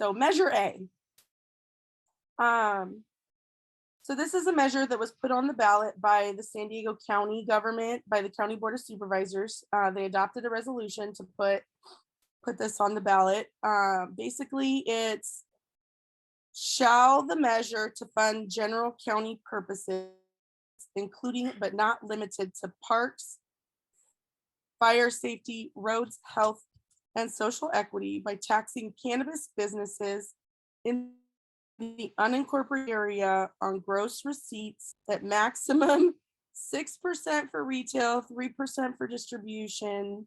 So Measure A. So this is a measure that was put on the ballot by the San Diego County government, by the County Board of Supervisors. They adopted a resolution to put this on the ballot. Basically, it's shall the measure to fund general county purposes, including but not limited to parks, fire safety, roads, health, and social equity by taxing cannabis businesses in the unincorporated area on gross receipts at maximum 6% for retail, 3% for distribution.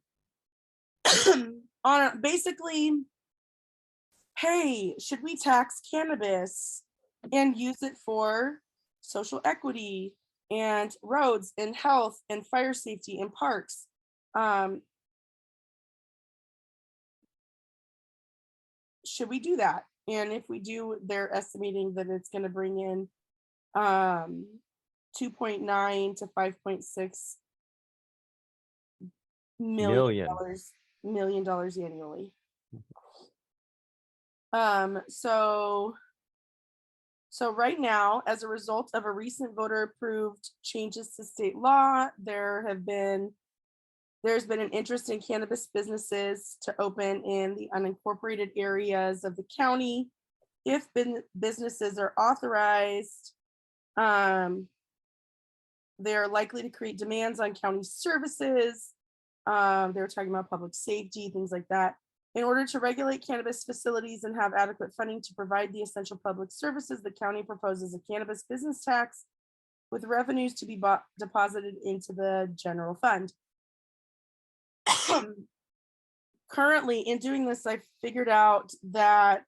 On basically, hey, should we tax cannabis and use it for social equity and roads and health and fire safety and parks? Should we do that? And if we do, they're estimating that it's going to bring in 2.9 to 5.6 million dollars annually. So right now, as a result of a recent voter approved changes to state law, there's been an interest in cannabis businesses to open in the unincorporated areas of the county. If businesses are authorized, they're likely to create demands on county services. They're talking about public safety, things like that. In order to regulate cannabis facilities and have adequate funding to provide the essential public services, the county proposes a cannabis business tax with revenues to be deposited into the general fund. Currently, in doing this, I figured out that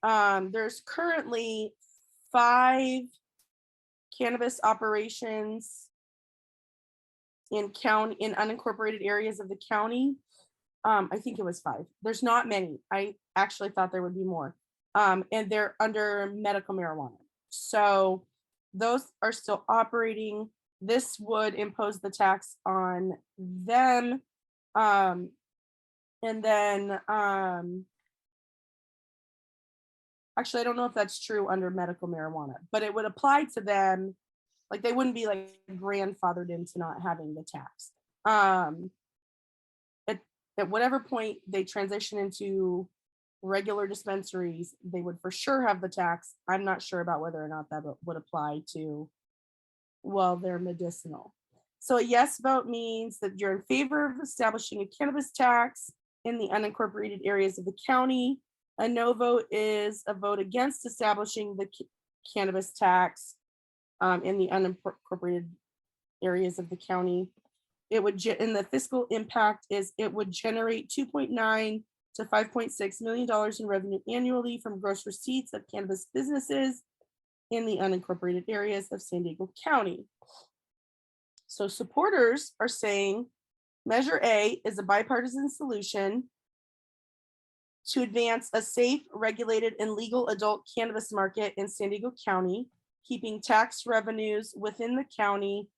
there's currently 5 cannabis operations in unincorporated areas of the county. I think it was 5. There's not many. I actually thought there would be more. And they're under medical marijuana. So those are still operating. This would impose the tax on them. And then actually, I don't know if that's true under medical marijuana, but it would apply to them. Like they wouldn't be like grandfathered into not having the tax. At whatever point they transition into regular dispensaries, they would for sure have the tax. I'm not sure about whether or not that would apply to, well, they're medicinal. So a yes vote means that you're in favor of establishing a cannabis tax in the unincorporated areas of the county. A no vote is a vote against establishing the cannabis tax in the unincorporated areas of the county. It would, and the fiscal impact is it would generate $2.9 to $5.6 million in revenue annually from gross receipts of cannabis businesses in the unincorporated areas of San Diego County. So supporters are saying Measure A is a bipartisan solution to advance a safe, regulated, and legal adult cannabis market in San Diego County, keeping tax revenues within the county,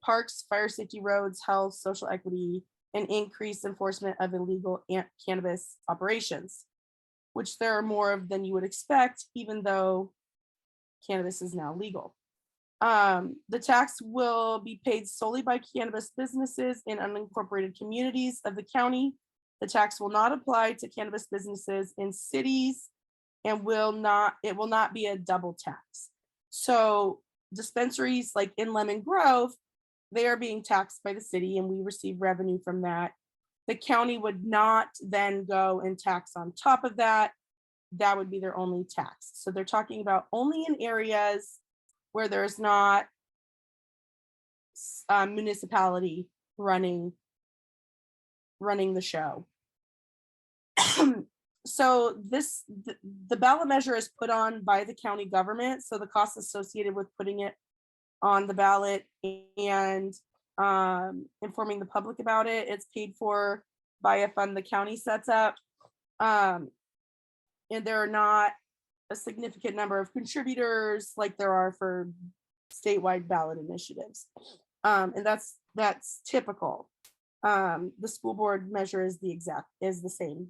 parks, fire safety, roads, health, social equity, and increased enforcement of illegal cannabis operations, which there are more of than you would expect, even though cannabis is now legal. The tax will be paid solely by cannabis businesses in unincorporated communities of the county. The tax will not apply to cannabis businesses in cities and it will not be a double tax. So dispensaries like in Lemon Grove, they are being taxed by the city and we receive revenue from that. The county would not then go and tax on top of that. That would be their only tax. So they're talking about only in areas where there's not municipality running the show. So the ballot measure is put on by the county government. So the costs associated with putting it on the ballot and informing the public about it, it's paid for by a fund the county sets up. And there are not a significant number of contributors like there are for statewide ballot initiatives. And that's typical. The school board measure is the same.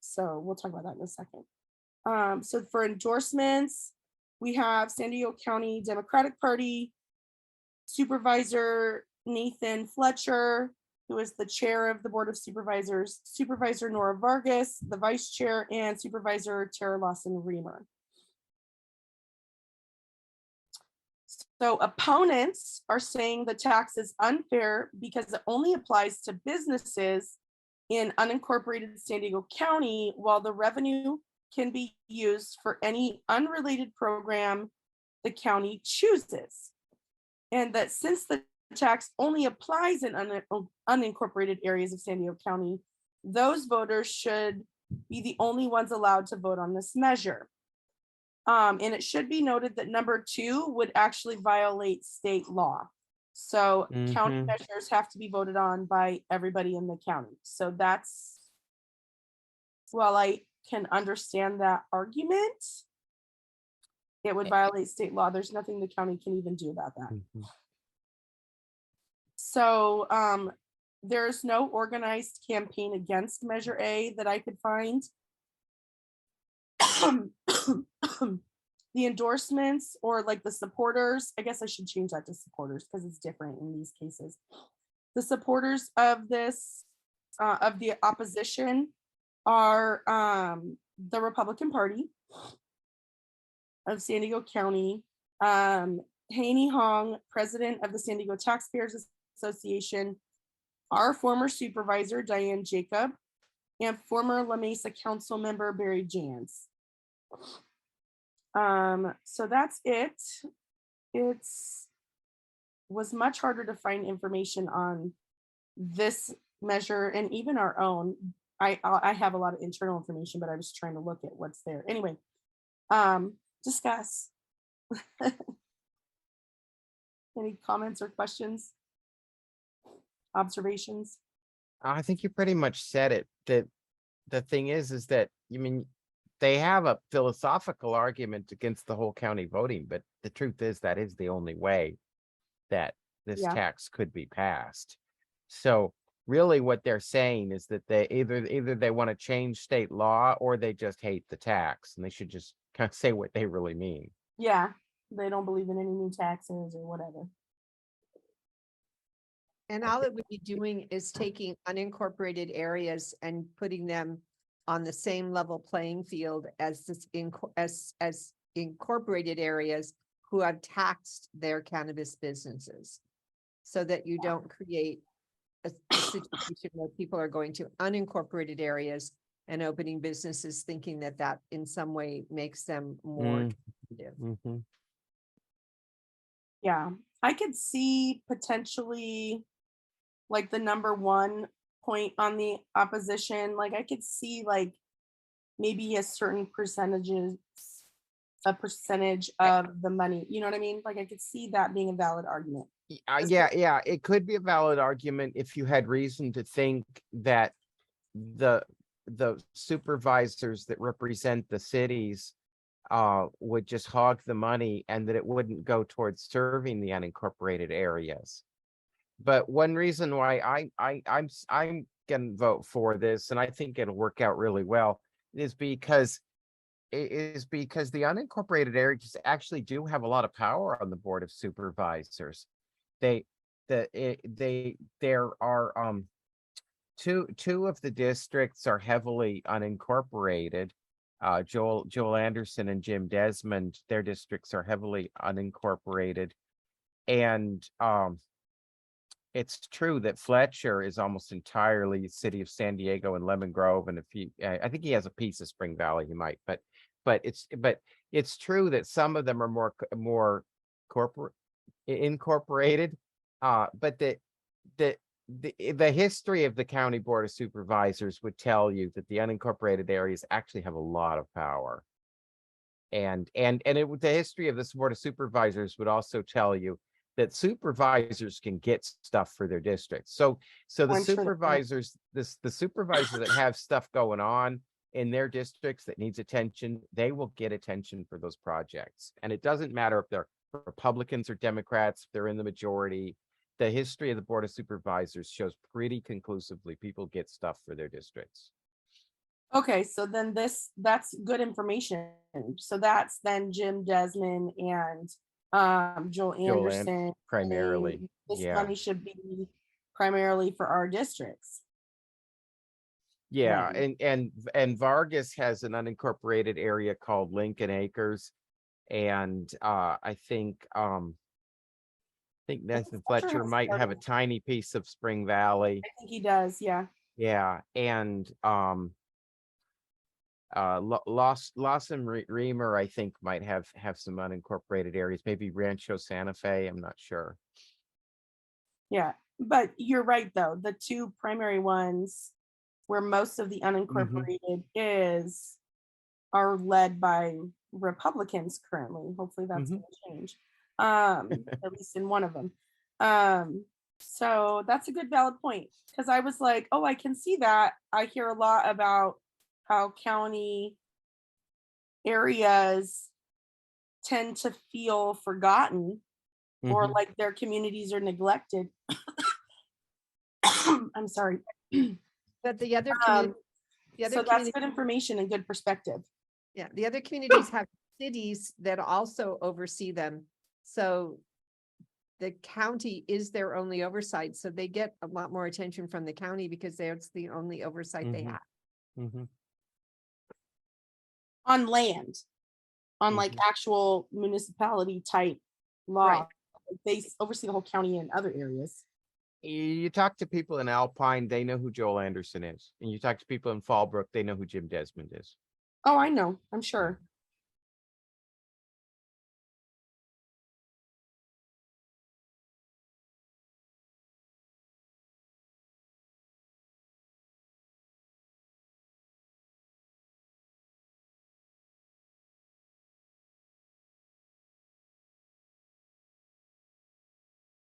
So we'll talk about that in a second. So for endorsements, we have San Diego County Democratic Party, Supervisor Nathan Fletcher, who is the chair of the Board of Supervisors, Supervisor Nora Vargas, the vice chair, and Supervisor Tara Lawson-Reamer. So opponents are saying the tax is unfair because it only applies to businesses in unincorporated San Diego County, while the revenue can be used for any unrelated program the county chooses. And that since the tax only applies in unincorporated areas of San Diego County, those voters should be the only ones allowed to vote on this measure. And it should be noted that number 2 would actually violate state law. So county measures have to be voted on by everybody in the county. So that's, while I can understand that argument, it would violate state law. There's nothing the county can even do about that. So there's no organized campaign against Measure A that I could find. The endorsements, or like the supporters, I guess I should change that to supporters because it's different in these cases. The supporters of this, of the opposition, are the Republican Party of San Diego County, Haney Hong, president of the San Diego Taxpayers Association, our former supervisor, Diane Jacob, and former La Mesa council member, Barry Jans. So that's it. It's was much harder to find information on this measure and even our own. I have a lot of internal information, but I was trying to look at what's there. Anyway, discuss. Any comments or questions? Observations? I think you pretty much said it. That the thing is that, you mean, they have a philosophical argument against the whole county voting, but the truth is that is the only way that this tax could be passed. So really what they're saying is that they either they want to change state law or they just hate the tax, and they should just kind of say what they really mean. Yeah, they don't believe in any new taxes or whatever. And all it would be doing is taking unincorporated areas and putting them on the same level playing field as this as incorporated areas who have taxed their cannabis businesses, so that you don't create a situation where people are going to unincorporated areas and opening businesses thinking that that in some way makes them more competitive. Yeah, I could see potentially like the number 1 point on the opposition. Like I could see like maybe a certain percentage of the money. You know what I mean? Like I could see that being a valid argument. Yeah, it could be a valid argument if you had reason to think that the supervisors that represent the cities would just hog the money and that it wouldn't go towards serving the unincorporated areas. But one reason why I'm gonna vote for this, and I think it'll work out really well, is because the unincorporated areas actually do have a lot of power on the Board of Supervisors. There are two of the districts are heavily unincorporated. Joel Anderson and Jim Desmond, their districts are heavily unincorporated, and it's true that Fletcher is almost entirely city of San Diego and Lemon Grove, and I think he has a piece of Spring Valley. He might, but it's true that some of them are more corporate incorporated. But the history of the County Board of Supervisors would tell you that the unincorporated areas actually have a lot of power, and the history of this Board of Supervisors would also tell you that supervisors can get stuff for their districts. So the supervisors, the supervisors that have stuff going on in their districts that needs attention, they will get attention for those projects. And it doesn't matter if they're Republicans or Democrats, if they're in the majority, the history of the Board of Supervisors shows pretty conclusively people get stuff for their districts. Okay, so then that's good information. So that's then Jim Desmond and Joel Joel Anderson. primarily, saying This yeah. money should be primarily for our districts. Yeah, Then. and Vargas has an unincorporated area called Lincoln Acres. And I think Nathan Fletcher has might have a started. tiny piece of Spring Valley. I think he does, yeah. Yeah, and Lawson Reamer, I think, might have some unincorporated areas, maybe Rancho Santa Fe, I'm not sure. Yeah, but you're right though. The two primary ones where most of the unincorporated is are led by Republicans currently. Hopefully that's going to change. At least in one of them. So that's a good valid point because I was like, oh, I can see that. I hear a lot about how county areas tend to feel forgotten or like their communities are neglected. I'm sorry. But the other So community, that's good information and good perspective. yeah, the other communities have cities that also oversee them. So the county is their only oversight. So they get a lot more attention from the county because that's the only oversight they have. On land, on like actual municipality type law. Right. They oversee the whole county and other areas. You talk to people in Alpine, they know who Joel Anderson is. And you talk to people in Fallbrook, they know who Jim Desmond is. Oh, I know. I'm sure.